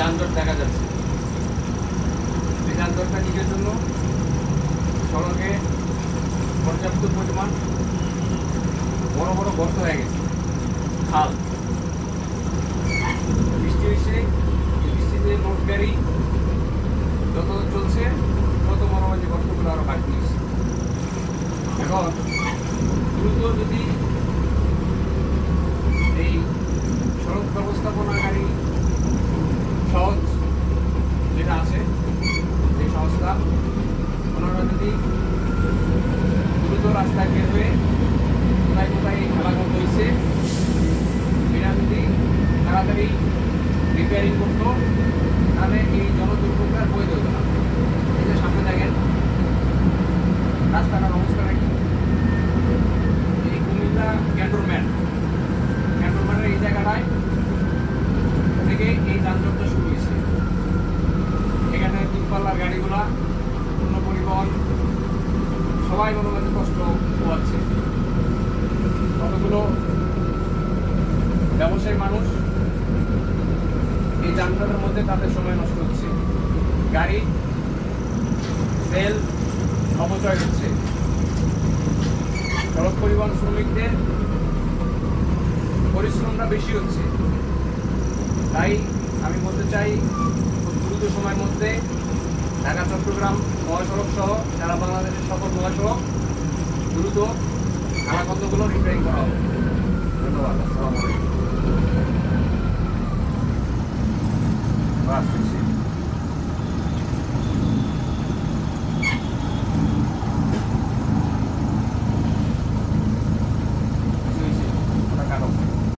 যানজট দেখা যাচ্ছে। এই যানজটটা কিসের জন্য? সড়কে পর্যাপ্ত পরিমাণ বড় বড় গর্ত হয়ে গেছে, খাল। বৃষ্টি হয়েছে, বৃষ্টিতে লোড গাড়ি যত চলছে তত মনে হয় যে গর্তগুলো আরো বাড়তি হয়েছে। এখন দ্রুত যদি এই সড়ক ব্যবস্থাপনাকারী সহজ যেটা আছে, এই সংস্থা, ওনারা যদি দ্রুত রাস্তায় বের হয়ে কোথায় কোথায় খেলাঘর হয়েছে এটা যদি তাড়াতাড়ি রিপেয়ারিং করতো, তাহলে এই জনদুর্ভোগটার বই হতো না। এই যে সামনে দেখেন রাস্তাটার অবস্থাটা কি, এই কুমিল্লা ক্যান্টনমেন্টের এই জায়গাটায় থেকে এই যানজটটা শুরু হয়েছে। এখানে দূরপাল্লার গাড়িগুলা, পণ্য পরিবহন সবাই মনে হয় কষ্ট পোয়াচ্ছে। কতগুলো ব্যবসায়ী মানুষ এই যানজটের মধ্যে তাদের সময় নষ্ট হচ্ছে, গাড়ি তেল অপচয় হচ্ছে। সড়ক পরিবহন শ্রমিকদের পরিশ্রমটা বেশি হচ্ছে। তাই আমি বলতে চাই খুব দ্রুত সময়ের মধ্যে ঢাকা চট্টগ্রাম মহাসড়ক সহ সারা বাংলাদেশের সকল মহাসড়ক দ্রুত খানাখন্দগুলো রিপেয়ারিং করা হবে। ধন্যবাদ।